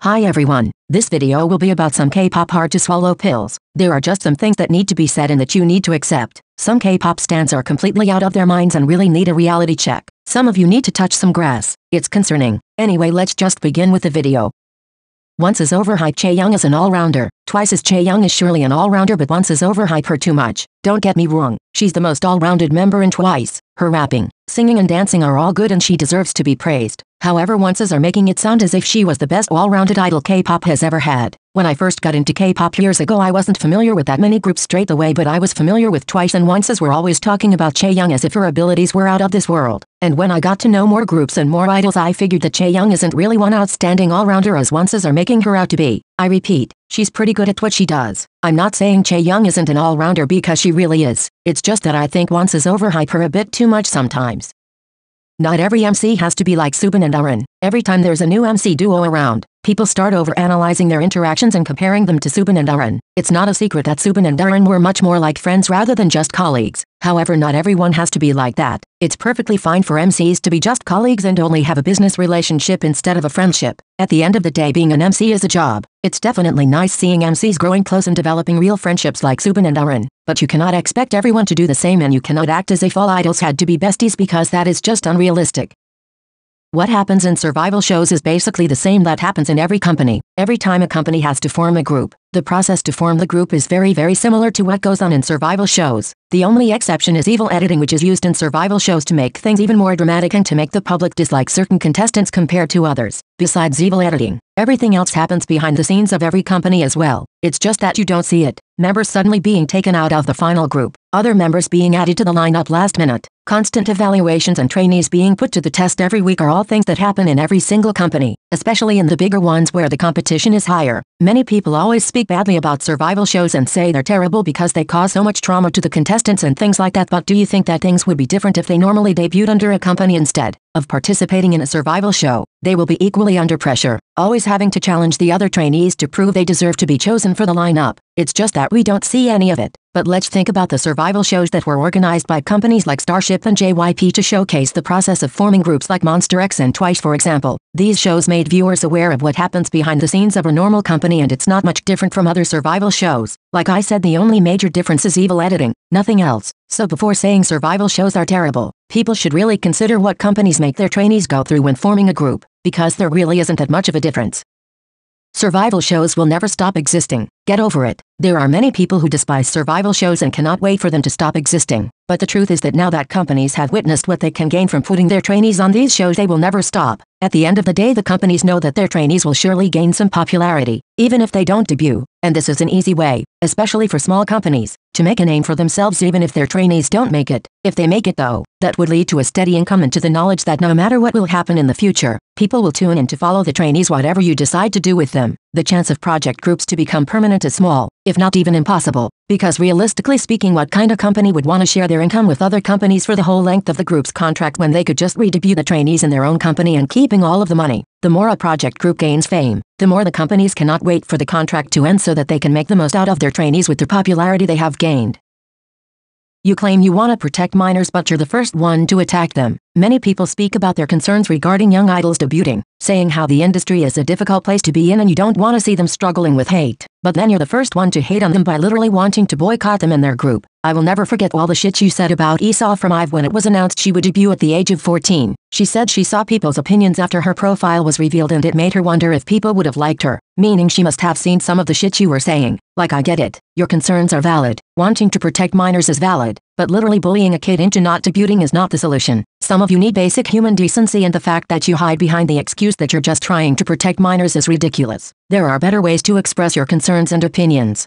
Hi everyone, this video will be about some K-pop hard to swallow pills. There are just some things that need to be said and that you need to accept. Some K-pop stans are completely out of their minds and really need a reality check. Some of you need to touch some grass. It's concerning. Anyway, let's just begin with the video. Once is overhyped. Chaeyoung is an all-rounder. Twice is Chaeyoung is surely an all-rounder, but once is overhyped her too much. Don't get me wrong, she's the most all-rounded member in Twice. Her rapping, singing and dancing are all good and she deserves to be praised. However, onces are making it sound as if she was the best all-rounded idol K-pop has ever had. When I first got into K-pop years ago, I wasn't familiar with that many groups straight away, but I was familiar with Twice, and onces were always talking about Chaeyoung as if her abilities were out of this world. And when I got to know more groups and more idols, I figured that Chaeyoung isn't really one outstanding all-rounder as onces are making her out to be. I repeat, she's pretty good at what she does. I'm not saying Chaeyoung isn't an all-rounder because she really is. It's just that I think onces overhype her a bit too much sometimes. Not every MC has to be like Subin and Aran. Every time there's a new MC duo around, people start over-analyzing their interactions and comparing them to Subin and Aran. It's not a secret that Subin and Aran were much more like friends rather than just colleagues. However, not everyone has to be like that. It's perfectly fine for MCs to be just colleagues and only have a business relationship instead of a friendship. At the end of the day, being an MC is a job. It's definitely nice seeing MCs growing close and developing real friendships like Subin and Aran. But you cannot expect everyone to do the same, and you cannot act as if all idols had to be besties because that is just unrealistic. What happens in survival shows is basically the same that happens in every company. Every time a company has to form a group, the process to form the group is very similar to what goes on in survival shows. The only exception is evil editing, which is used in survival shows to make things even more dramatic and to make the public dislike certain contestants compared to others. Besides evil editing, everything else happens behind the scenes of every company as well. It's just that you don't see it. Members suddenly being taken out of the final group, other members being added to the lineup last minute, constant evaluations and trainees being put to the test every week are all things that happen in every single company, especially in the bigger ones where the competition is higher. Many people always speak badly about survival shows and say they're terrible because they cause so much trauma to the contestants and things like that, but do you think that things would be different if they normally debuted under a company instead of participating in a survival show? They will be equally under pressure, always having to challenge the other trainees to prove they deserve to be chosen for the lineup. It's just that we don't see any of it. But let's think about the survival shows that were organized by companies like Starship and JYP to showcase the process of forming groups like Monster X and Twice, for example. These shows made viewers aware of what happens behind the scenes of a normal company, and it's not much different from other survival shows. Like I said, the only major difference is evil editing, nothing else. So before saying survival shows are terrible, people should really consider what companies make their trainees go through when forming a group, because there really isn't that much of a difference. Survival shows will never stop existing. Get over it. There are many people who despise survival shows and cannot wait for them to stop existing. But the truth is that now that companies have witnessed what they can gain from putting their trainees on these shows, they will never stop. At the end of the day, the companies know that their trainees will surely gain some popularity, even if they don't debut. And this is an easy way, especially for small companies, to make a name for themselves even if their trainees don't make it. If they make it though, that would lead to a steady income and to the knowledge that no matter what will happen in the future, people will tune in to follow the trainees whatever you decide to do with them. The chance of project groups to become permanent is small, if not even impossible, because realistically speaking, what kind of company would want to share their income with other companies for the whole length of the group's contract when they could just redebut the trainees in their own company and keeping all of the money? The more a project group gains fame, the more the companies cannot wait for the contract to end so that they can make the most out of their trainees with the popularity they have gained. You claim you want to protect minors, but you're the first one to attack them. Many people speak about their concerns regarding young idols debuting, saying how the industry is a difficult place to be in and you don't want to see them struggling with hate. But then you're the first one to hate on them by literally wanting to boycott them and their group. I will never forget all the shit you said about Esau from IVE when it was announced she would debut at the age of 14. She said she saw people's opinions after her profile was revealed and it made her wonder if people would have liked her, meaning she must have seen some of the shit you were saying. Like, I get it. Your concerns are valid. Wanting to protect minors is valid. But literally bullying a kid into not debuting is not the solution. Some of you need basic human decency, and the fact that you hide behind the excuse that you're just trying to protect minors is ridiculous. There are better ways to express your concerns and opinions.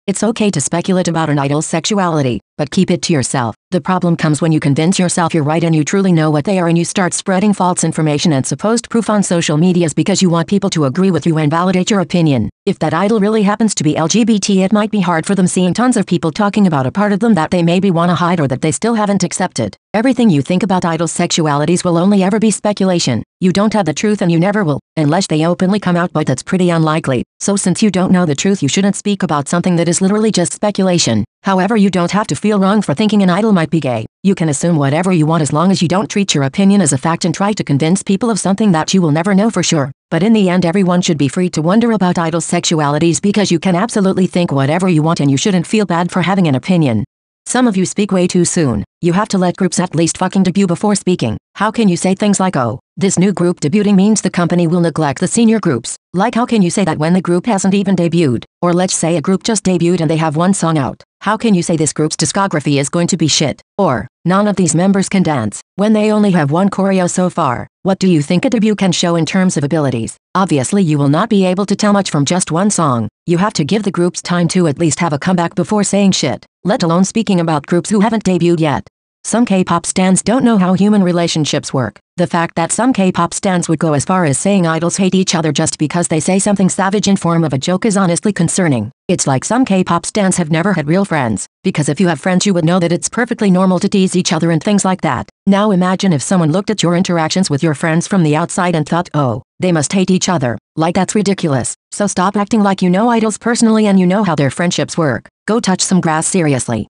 It's okay to speculate about an idol's sexuality, but keep it to yourself. The problem comes when you convince yourself you're right and you truly know what they are, and you start spreading false information and supposed proof on social medias because you want people to agree with you and validate your opinion. If that idol really happens to be LGBT, it might be hard for them seeing tons of people talking about a part of them that they maybe want to hide or that they still haven't accepted. Everything you think about idols' sexualities will only ever be speculation. You don't have the truth and you never will, unless they openly come out, but that's pretty unlikely. So since you don't know the truth, you shouldn't speak about something that is literally just speculation. However, you don't have to feel wrong for thinking an idol might be gay. You can assume whatever you want as long as you don't treat your opinion as a fact and try to convince people of something that you will never know for sure. But in the end everyone should be free to wonder about idols' sexualities because you can absolutely think whatever you want and you shouldn't feel bad for having an opinion. Some of you speak way too soon. You have to let groups at least fucking debut before speaking. How can you say things like, oh, this new group debuting means the company will neglect the senior groups? Like how can you say that when the group hasn't even debuted? Or let's say a group just debuted and they have one song out. How can you say this group's discography is going to be shit? Or, none of these members can dance, when they only have one choreo so far? What do you think a debut can show in terms of abilities? Obviously you will not be able to tell much from just one song. You have to give the groups time to at least have a comeback before saying shit, let alone speaking about groups who haven't debuted yet. Some K-pop stans don't know how human relationships work. The fact that some K-pop stans would go as far as saying idols hate each other just because they say something savage in form of a joke is honestly concerning. It's like some K-pop stans have never had real friends, because if you have friends you would know that it's perfectly normal to tease each other and things like that. Now imagine if someone looked at your interactions with your friends from the outside and thought, oh, they must hate each other. Like that's ridiculous. So stop acting like you know idols personally and you know how their friendships work. Go touch some grass seriously.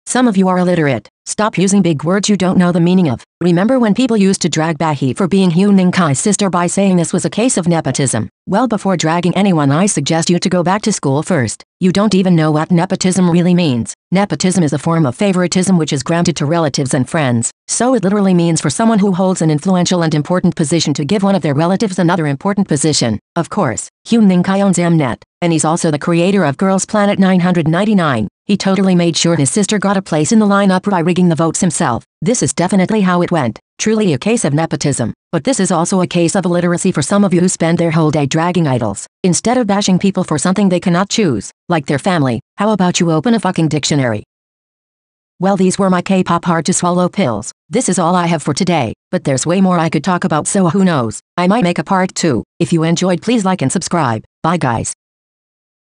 Some of you are illiterate. Stop using big words you don't know the meaning of. Remember when people used to drag Bahi for being Hyun Kai's sister by saying this was a case of nepotism? Well, before dragging anyone I suggest you to go back to school first. You don't even know what nepotism really means. Nepotism is a form of favoritism which is granted to relatives and friends. So it literally means for someone who holds an influential and important position to give one of their relatives another important position. Of course, Hyun Kai owns Mnet, and he's also the creator of Girls Planet 999. He totally made sure his sister got a place in the lineup by rigging the votes himself. This is definitely how it went. Truly a case of nepotism. But this is also a case of illiteracy for some of you who spend their whole day dragging idols. Instead of bashing people for something they cannot choose, like their family, how about you open a fucking dictionary? Well, these were my K-pop hard to swallow pills. This is all I have for today, but there's way more I could talk about, so who knows? I might make a part 2. If you enjoyed, please like and subscribe. Bye guys.